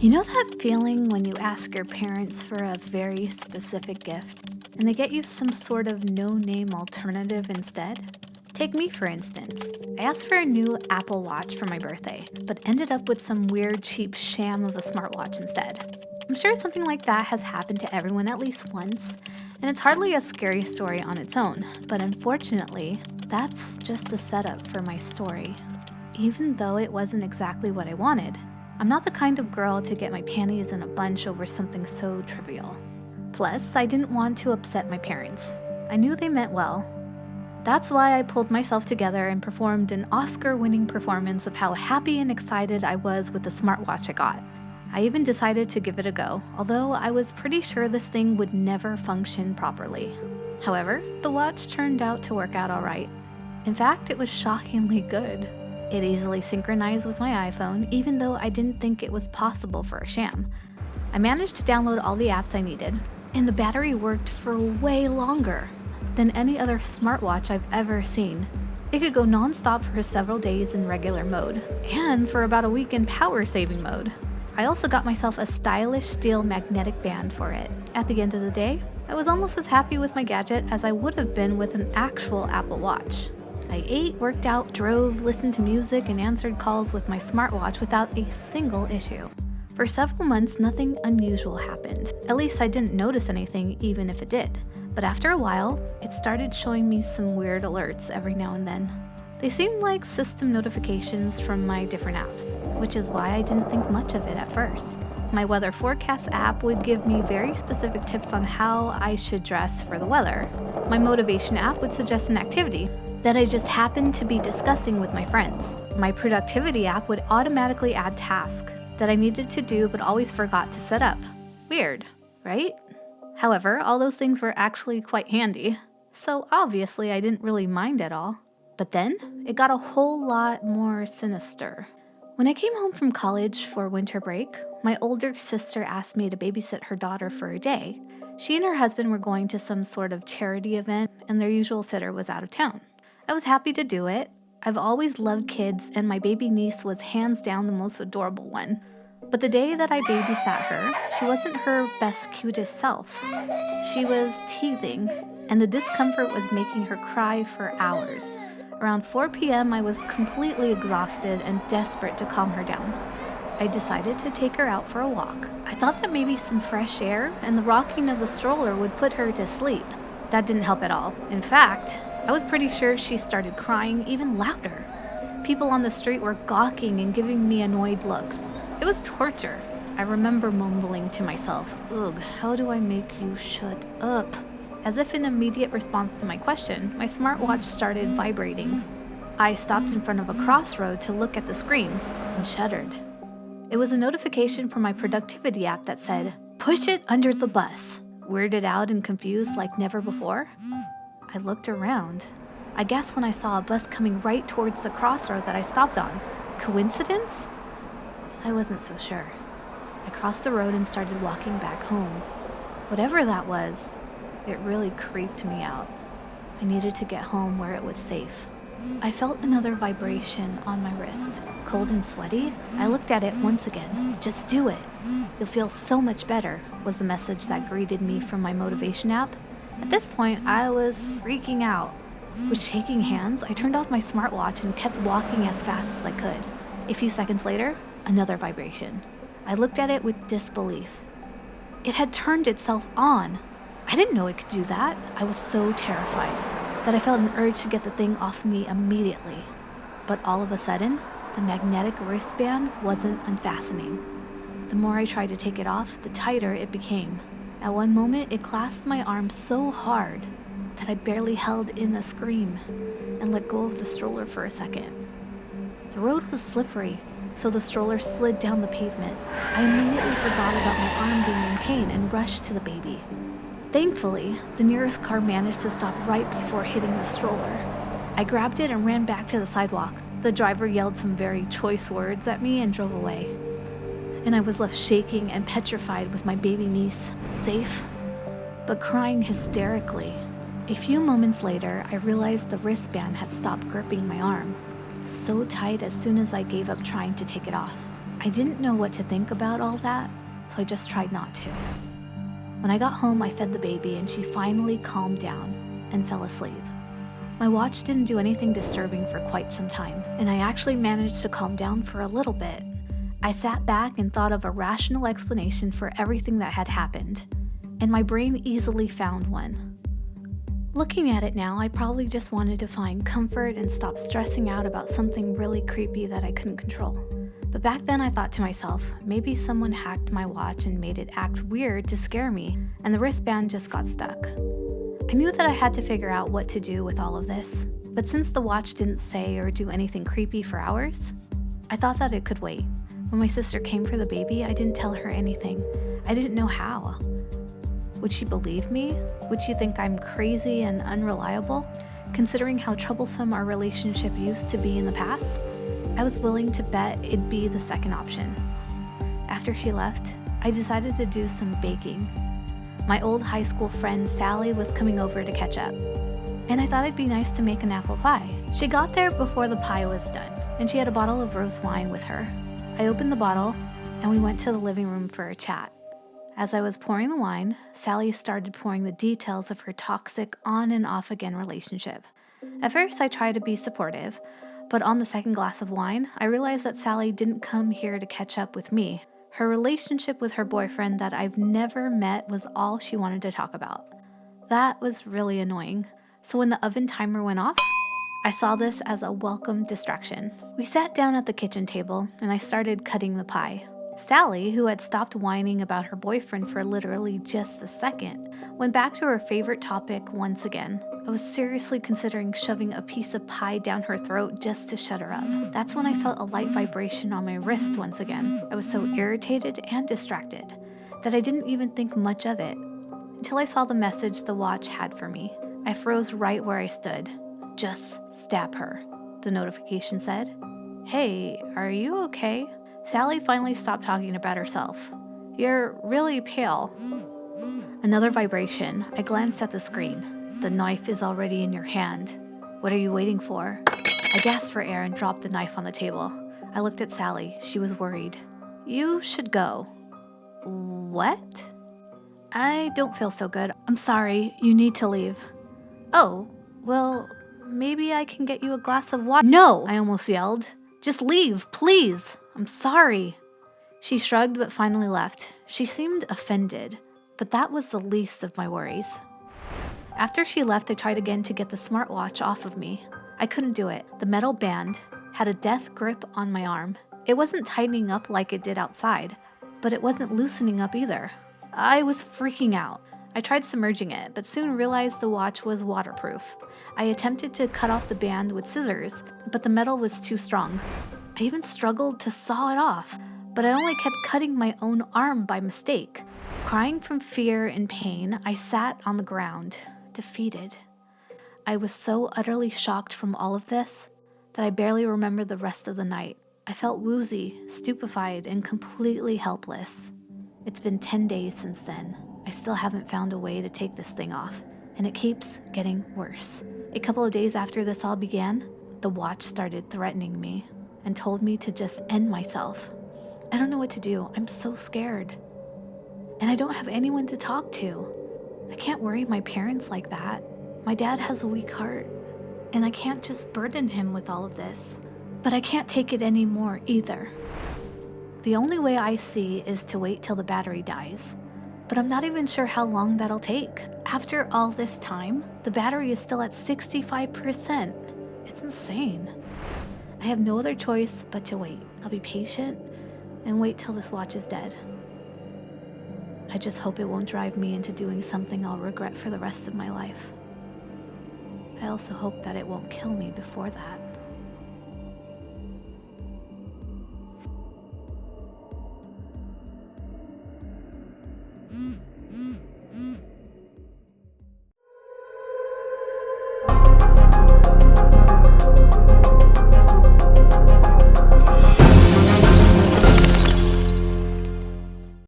You know that feeling when you ask your parents for a very specific gift and they get you some sort of no-name alternative instead? Take me, for instance. I asked for a new Apple Watch for my birthday, but ended up with some weird, cheap sham of a smartwatch instead. I'm sure something like that has happened to everyone at least once, and it's hardly a scary story on its own, but unfortunately, that's just the setup for my story. Even though it wasn't exactly what I wanted, I'm not the kind of girl to get my panties in a bunch over something so trivial. Plus, I didn't want to upset my parents. I knew they meant well. That's why I pulled myself together and performed an Oscar-winning performance of how happy and excited I was with the smartwatch I got. I even decided to give it a go, although I was pretty sure this thing would never function properly. However, the watch turned out to work out alright. In fact, it was shockingly good. It easily synchronized with my iPhone, even though I didn't think it was possible for a sham. I managed to download all the apps I needed, and the battery worked for way longer than any other smartwatch I've ever seen. It could go non-stop for several days in regular mode, and for about a week in power-saving mode. I also got myself a stylish steel magnetic band for it. At the end of the day, I was almost as happy with my gadget as I would have been with an actual Apple Watch. I ate, worked out, drove, listened to music, and answered calls with my smartwatch without a single issue. For several months, nothing unusual happened. At least I didn't notice anything, even if it did. But after a while, it started showing me some weird alerts every now and then. They seemed like system notifications from my different apps, which is why I didn't think much of it at first. My weather forecast app would give me very specific tips on how I should dress for the weather. My motivation app would suggest an activity that I just happened to be discussing with my friends. My productivity app would automatically add tasks that I needed to do but always forgot to set up. Weird, right? However, all those things were actually quite handy, so obviously I didn't really mind at all. But then, it got a whole lot more sinister. When I came home from college for winter break, my older sister asked me to babysit her daughter for a day. She and her husband were going to some sort of charity event, and their usual sitter was out of town. I was happy to do it. I've always loved kids, and my baby niece was hands down the most adorable one. But the day that I babysat her, she wasn't her best, cutest self. She was teething, and the discomfort was making her cry for hours. Around 4 p.m., I was completely exhausted and desperate to calm her down. I decided to take her out for a walk. I thought that maybe some fresh air and the rocking of the stroller would put her to sleep. That didn't help at all. In fact, I was pretty sure she started crying even louder. People on the street were gawking and giving me annoyed looks. It was torture. I remember mumbling to myself, "Ugh, how do I make you shut up?" As if in immediate response to my question, my smartwatch started vibrating. I stopped in front of a crossroad to look at the screen and shuddered. It was a notification from my productivity app that said, "Push it under the bus." Weirded out and confused like never before, I looked around. I gasped when I saw a bus coming right towards the crossroad that I stopped on. Coincidence? I wasn't so sure. I crossed the road and started walking back home. Whatever that was, it really creeped me out. I needed to get home where it was safe. I felt another vibration on my wrist. Cold and sweaty, I looked at it once again. "Just do it. You'll feel so much better," was the message that greeted me from my motivation app. At this point, I was freaking out. With shaking hands, I turned off my smartwatch and kept walking as fast as I could. A few seconds later, another vibration. I looked at it with disbelief. It had turned itself on. I didn't know it could do that. I was so terrified that I felt an urge to get the thing off me immediately. But all of a sudden, the magnetic wristband wasn't unfastening. The more I tried to take it off, the tighter it became. At one moment, it clasped my arm so hard that I barely held in a scream and let go of the stroller for a second. The road was slippery, so the stroller slid down the pavement. I immediately forgot about my arm being in pain and rushed to the baby. Thankfully, the nearest car managed to stop right before hitting the stroller. I grabbed it and ran back to the sidewalk. The driver yelled some very choice words at me and drove away. And I was left shaking and petrified with my baby niece, safe, but crying hysterically. A few moments later, I realized the wristband had stopped gripping my arm, so tight as soon as I gave up trying to take it off. I didn't know what to think about all that, so I just tried not to. When I got home, I fed the baby and she finally calmed down and fell asleep. My watch didn't do anything disturbing for quite some time, and I actually managed to calm down for a little bit. I sat back and thought of a rational explanation for everything that had happened, and my brain easily found one. Looking at it now, I probably just wanted to find comfort and stop stressing out about something really creepy that I couldn't control. But back then I thought to myself, maybe someone hacked my watch and made it act weird to scare me, and the wristband just got stuck. I knew that I had to figure out what to do with all of this, but since the watch didn't say or do anything creepy for hours, I thought that it could wait. When my sister came for the baby, I didn't tell her anything. I didn't know how. Would she believe me? Would she think I'm crazy and unreliable, considering how troublesome our relationship used to be in the past? I was willing to bet it'd be the second option. After she left, I decided to do some baking. My old high school friend Sally was coming over to catch up, and I thought it'd be nice to make an apple pie. She got there before the pie was done, and she had a bottle of rose wine with her. I opened the bottle, and we went to the living room for a chat. As I was pouring the wine, Sally started pouring the details of her toxic on and off again relationship. At first, I tried to be supportive, but on the second glass of wine, I realized that Sally didn't come here to catch up with me. Her relationship with her boyfriend that I've never met was all she wanted to talk about. That was really annoying. So when the oven timer went off, I saw this as a welcome distraction. We sat down at the kitchen table and I started cutting the pie. Sally, who had stopped whining about her boyfriend for literally just a second, went back to her favorite topic once again. I was seriously considering shoving a piece of pie down her throat just to shut her up. That's when I felt a light vibration on my wrist once again. I was so irritated and distracted that I didn't even think much of it until I saw the message the watch had for me. I froze right where I stood. "Just stab her," the notification said. "Hey, are you okay?" Sally finally stopped talking about herself. "You're really pale." Another vibration. I glanced at the screen. "The knife is already in your hand. What are you waiting for?" I gasped for air and dropped the knife on the table. I looked at Sally. She was worried. "You should go." "What?" "I don't feel so good. I'm sorry. You need to leave." "Oh, well, maybe I can get you a glass of water." "No!" I almost yelled. "Just leave, please. I'm sorry." She shrugged but finally left. She seemed offended, but that was the least of my worries. After she left, I tried again to get the smartwatch off of me. I couldn't do it. The metal band had a death grip on my arm. It wasn't tightening up like it did outside, but it wasn't loosening up either. I was freaking out. I tried submerging it, but soon realized the watch was waterproof. I attempted to cut off the band with scissors, but the metal was too strong. I even struggled to saw it off, but I only kept cutting my own arm by mistake. Crying from fear and pain, I sat on the ground, defeated. I was so utterly shocked from all of this that I barely remembered the rest of the night. I felt woozy, stupefied, and completely helpless. It's been 10 days since then. I still haven't found a way to take this thing off, and it keeps getting worse. A couple of days after this all began, the watch started threatening me and told me to just end myself. I don't know what to do. I'm so scared. And I don't have anyone to talk to. I can't worry my parents like that. My dad has a weak heart, and I can't just burden him with all of this. But I can't take it anymore either. The only way I see is to wait till the battery dies. But I'm not even sure how long that'll take. After all this time, the battery is still at 65%. It's insane. I have no other choice but to wait. I'll be patient and wait till this watch is dead. I just hope it won't drive me into doing something I'll regret for the rest of my life. I also hope that it won't kill me before that.